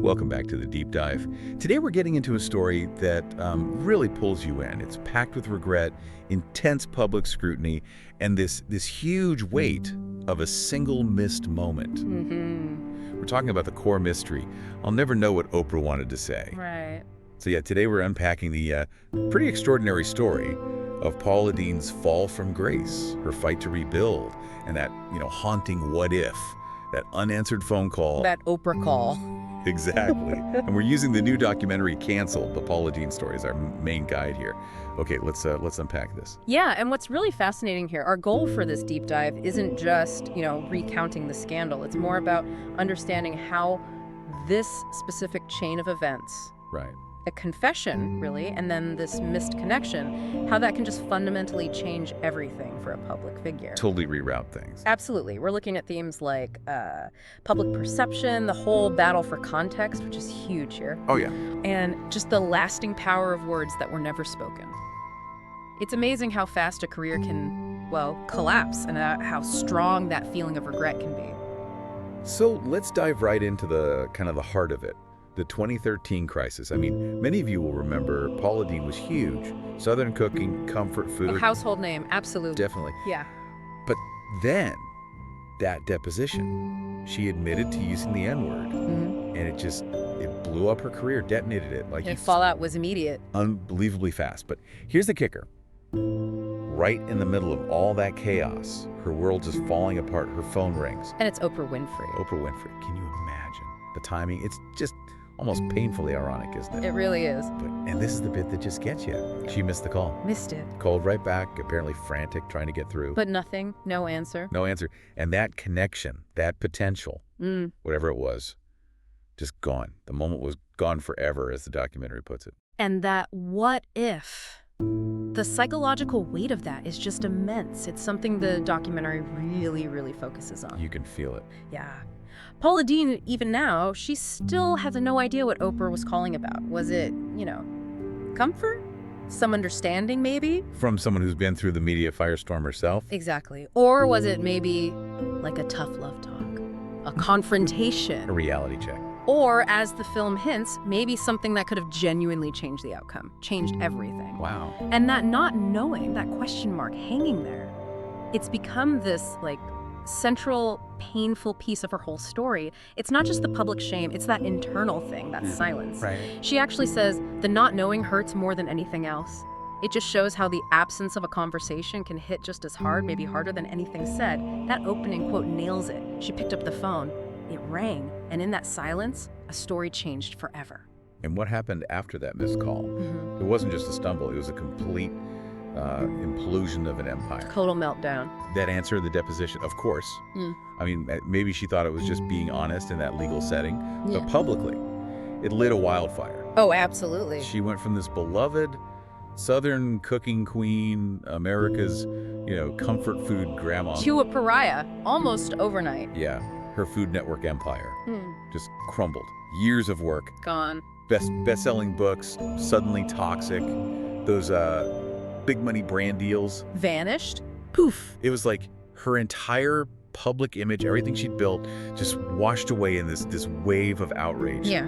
Welcome back to the Deep Dive. Today we're getting into a story that really pulls you in. It's packed with regret, intense public scrutiny, and this huge weight of a single missed moment. We're talking about the core mystery. I'll never know what Oprah wanted to say. Right. So yeah, today we're unpacking the pretty extraordinary story of Paula Deen's fall from grace, her fight to rebuild, and that, haunting what if, that unanswered phone call. That Oprah call. Exactly. And we're using the new documentary Cancelled, the Paula Deen Story, as our main guide here. Okay, let's unpack this. Yeah, and what's really fascinating here, our goal for this deep dive isn't just, recounting the scandal. It's more about understanding how this specific chain of events, Right. a confession, really, and then this missed connection, how that can just fundamentally change everything for a public figure. Totally reroute things. Absolutely. We're looking at themes like public perception, the whole battle for context, which is huge here, Oh yeah. and just the lasting power of words that were never spoken. It's amazing how fast a career can, collapse, and how strong that feeling of regret can be. So let's dive right into the heart of it. The 2013 crisis. I mean, many of you will remember Paula Deen was huge. Southern cooking, comfort food. A household name, absolutely. Definitely. Yeah. But then, that deposition, she admitted to using the N-word. Mm-hmm. And it blew up her career, detonated it. And fallout was immediate. Unbelievably fast. But here's the kicker. Right in the middle of all that chaos, her world is falling apart, her phone rings. And it's Oprah Winfrey. Oprah Winfrey. Can you imagine the timing? It's just almost painfully ironic, isn't it? It really is. And this is the bit that just gets you. She missed the call. Missed it. Called right back, apparently frantic, trying to get through. But nothing, no answer. No answer. And that connection, that potential, whatever it was, just gone. The moment was gone forever, as the documentary puts it. And that what if? The psychological weight of that is just immense. It's something the documentary really, really focuses on. You can feel it. Yeah. Paula Deen, even now, she still has no idea what Oprah was calling about. Was it, comfort? Some understanding, maybe? From someone who's been through the media firestorm herself? Exactly. Or was it maybe like a tough love talk? A confrontation? A reality check. Or, as the film hints, maybe something that could have genuinely changed the outcome, changed everything. Wow. And that not knowing, that question mark hanging there, it's become this, central, painful piece of her whole story. It's not just the public shame, it's that internal thing, that silence. Right. She actually says the not knowing hurts more than anything else. It just shows how the absence of a conversation can hit just as hard, maybe harder than anything said. That opening quote nails it. She picked up the phone. It rang, and in that silence, a story changed forever. And what happened after that missed call? It wasn't just a stumble, it was a complete implosion of an empire. Total meltdown. That answer, the deposition, of course. I mean, maybe she thought it was just being honest in that legal setting, but publicly, it lit a wildfire. Oh, absolutely. She went from this beloved Southern cooking queen, America's, comfort food grandma. To a pariah, almost overnight. Yeah, her Food Network empire just crumbled. Years of work. Gone. Best-selling books, suddenly toxic. Those big money brand deals. Vanished. Poof. It was like her entire public image, everything she'd built, just washed away in this wave of outrage. Yeah.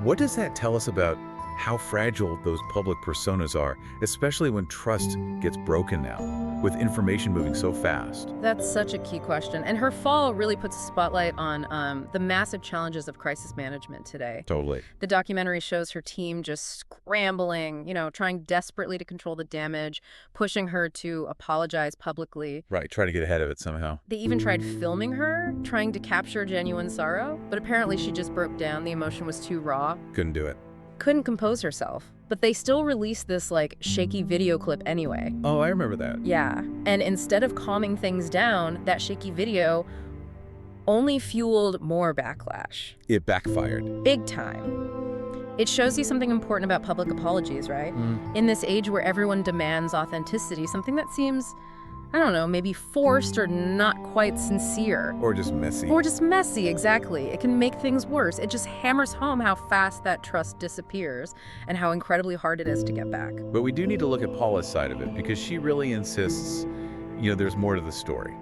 What does that tell us about how fragile those public personas are, especially when trust gets broken now, with information moving so fast? That's such a key question. And her fall really puts a spotlight on the massive challenges of crisis management today. Totally. The documentary shows her team just scrambling, trying desperately to control the damage, pushing her to apologize publicly. Right, try to get ahead of it somehow. They even tried filming her, trying to capture genuine sorrow, but apparently she just broke down. The emotion was too raw. Couldn't do it. Couldn't compose herself. But they still released this, shaky video clip anyway. Oh, I remember that. Yeah. And instead of calming things down, that shaky video only fueled more backlash. It backfired. Big time. It shows you something important about public apologies, right? In this age where everyone demands authenticity, something that seems, I don't know, maybe forced or not quite sincere. Or just messy. Or just messy, exactly. It can make things worse. It just hammers home how fast that trust disappears and how incredibly hard it is to get back. But we do need to look at Paula's side of it, because she really insists, there's more to the story.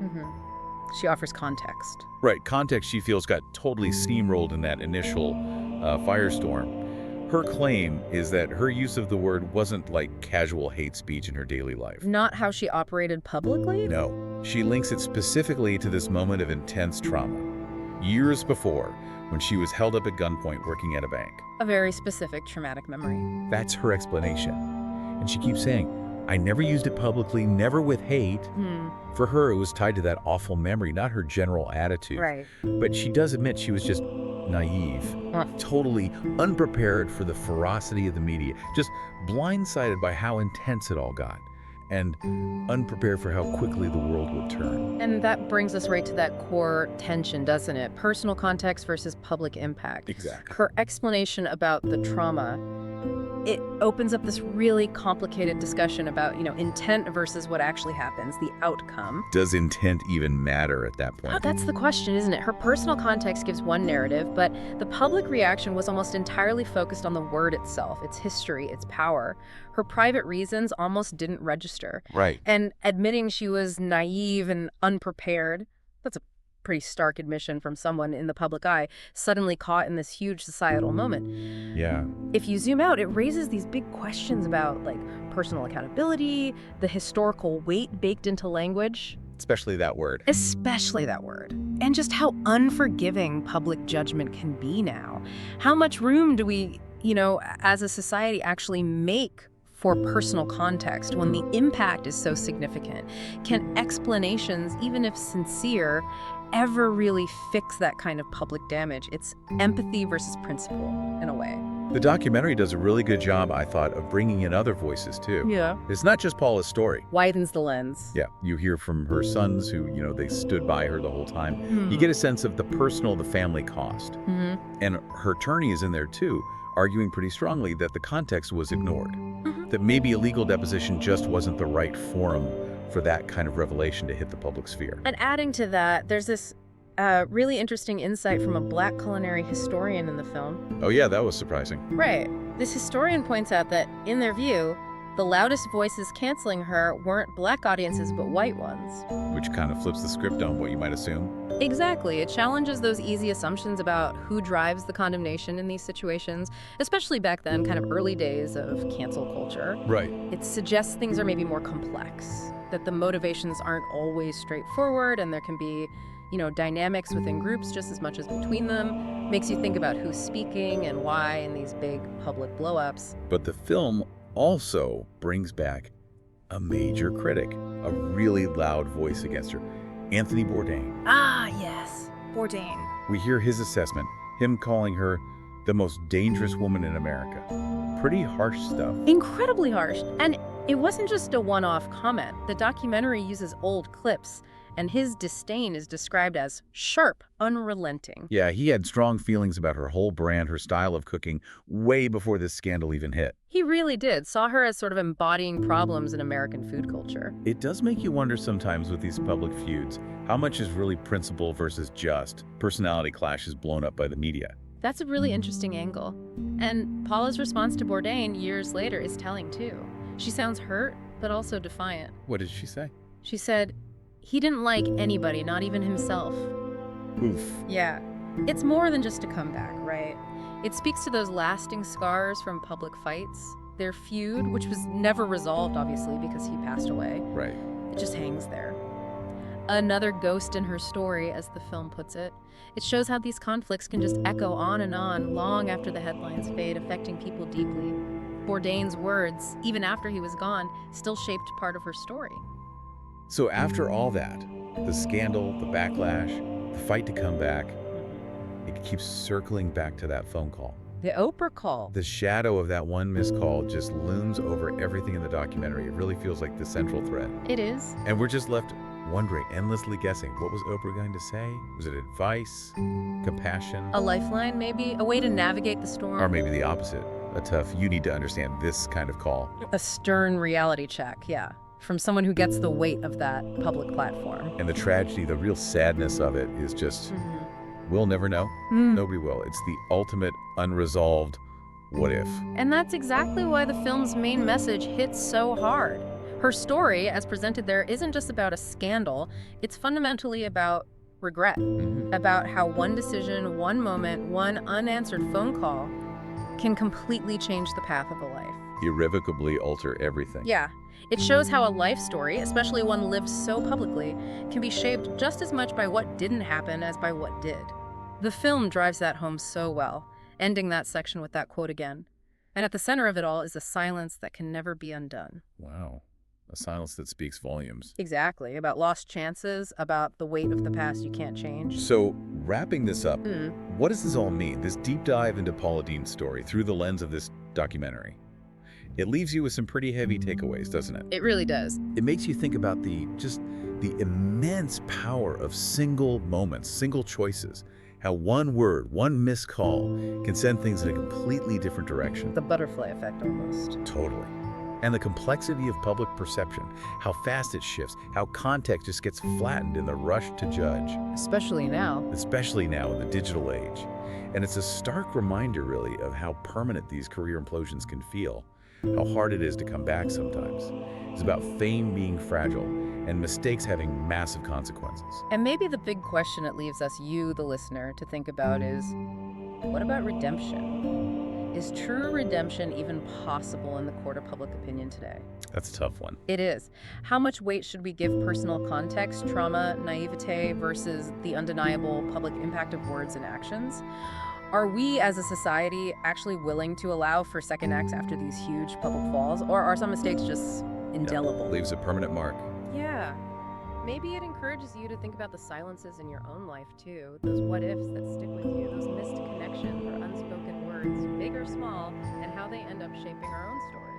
She offers context. Right, context she feels got totally steamrolled in that initial firestorm. Her claim is that her use of the word wasn't like casual hate speech in her daily life. Not how she operated publicly? No, she links it specifically to this moment of intense trauma. Years before, when she was held up at gunpoint working at a bank. A very specific traumatic memory. That's her explanation. And she keeps saying, I never used it publicly, never with hate. For her, it was tied to that awful memory, not her general attitude. Right. But she does admit she was just naive, totally unprepared for the ferocity of the media, just blindsided by how intense it all got, and unprepared for how quickly the world would turn. And that brings us right to that core tension, doesn't it? Personal context versus public impact. Exactly. Her explanation about the trauma, it opens up this really complicated discussion about, intent versus what actually happens, the outcome. Does intent even matter at that point? Oh, that's the question, isn't it? Her personal context gives one narrative, but the public reaction was almost entirely focused on the word itself, its history, its power. Her private reasons almost didn't register. Right. And admitting she was naive and unprepared, that's a pretty stark admission from someone in the public eye, suddenly caught in this huge societal moment. Yeah. If you zoom out, it raises these big questions about, personal accountability, the historical weight baked into language. Especially that word. Especially that word. And just how unforgiving public judgment can be now. How much room do we, as a society actually make for personal context when the impact is so significant? Can explanations, even if sincere, ever really fix that kind of public damage? It's empathy versus principle, in a way. The documentary does a really good job, I thought, of bringing in other voices, too. Yeah. It's not just Paula's story. Widens the lens. Yeah, you hear from her sons who, they stood by her the whole time. You get a sense of the personal, the family cost. And her attorney is in there, too, arguing pretty strongly that the context was ignored. That maybe a legal deposition just wasn't the right forum for that kind of revelation to hit the public sphere. And adding to that, there's this really interesting insight from a Black culinary historian in the film. Oh yeah, that was surprising. Right. This historian points out that, in their view, the loudest voices canceling her weren't Black audiences but white ones. Which kind of flips the script on what you might assume. Exactly. It challenges those easy assumptions about who drives the condemnation in these situations, especially back then, kind of early days of cancel culture. Right. It suggests things are maybe more complex, that the motivations aren't always straightforward, and there can be, dynamics within groups just as much as between them. Makes you think about who's speaking and why in these big public blow-ups. But the film also brings back a major critic, a really loud voice against her, Anthony Bourdain. Ah, yes, Bourdain. We hear his assessment, him calling her the most dangerous woman in America. Pretty harsh stuff. Incredibly harsh. And it wasn't just a one-off comment. The documentary uses old clips, and his disdain is described as sharp, unrelenting. Yeah, he had strong feelings about her whole brand, her style of cooking, way before this scandal even hit. He really did. Saw her as sort of embodying problems in American food culture. It does make you wonder sometimes with these public feuds, how much is really principle versus just personality clashes blown up by the media? That's a really interesting angle. And Paula's response to Bourdain years later is telling, too. She sounds hurt, but also defiant. What did she say? She said, he didn't like anybody, not even himself. Oof. Yeah. It's more than just a comeback, right? It speaks to those lasting scars from public fights, their feud, which was never resolved, obviously, because he passed away. Right. It just hangs there. Another ghost in her story, as the film puts it. It shows how these conflicts can just echo on and on long after the headlines fade, affecting people deeply. Bourdain's words, even after he was gone, still shaped part of her story. So after all that, the scandal, the backlash, the fight to come back, it keeps circling back to that phone call. The Oprah call. The shadow of that one missed call just looms over everything in the documentary. It really feels like the central thread. It is. And we're just left wondering, endlessly guessing, what was Oprah going to say? Was it advice, compassion? A lifeline, maybe? A way to navigate the storm? Or maybe the opposite, a tough, you need to understand this kind of call. A stern reality check, yeah. From someone who gets the weight of that public platform. And the tragedy, the real sadness of it is just, we'll never know. Nobody will. It's the ultimate unresolved what if. And that's exactly why the film's main message hits so hard. Her story, as presented there, isn't just about a scandal. It's fundamentally about regret, Mhm. about how one decision, one moment, one unanswered phone call can completely change the path of a life. Irrevocably alter everything. Yeah, it shows how a life story, especially one lived so publicly, can be shaped just as much by what didn't happen as by what did. The film drives that home so well, ending that section with that quote again. And at the center of it all is a silence that can never be undone. Wow. A silence that speaks volumes. Exactly, about lost chances, about the weight of the past you can't change. So, wrapping this up, Hmm. what does this all mean? This deep dive into Paula Deen Story through the lens of this documentary. It leaves you with some pretty heavy takeaways, doesn't it? It really does. It makes you think about the immense power of single moments, single choices. How one word, one missed call can send things in a completely different direction. The butterfly effect almost. Totally. And the complexity of public perception, how fast it shifts, how context just gets flattened in the rush to judge, Especially now. especially now in the digital age. And it's a stark reminder, really, of how permanent these career implosions can feel, how hard it is to come back sometimes. It's about fame being fragile and mistakes having massive consequences. And maybe the big question it leaves us, you, the listener, to think about is, what about redemption? Is true redemption even possible in the court of public opinion today? That's a tough one. It is. How much weight should we give personal context, trauma, naivete versus the undeniable public impact of words and actions? Are we as a society actually willing to allow for second acts after these huge public falls, or are some mistakes just indelible? Leaves a permanent mark. Yeah. Maybe it encourages you to think about the silences in your own life, too. Those what-ifs that stick with you, those missed connections or unspoken words, big or small, and how they end up shaping our own story.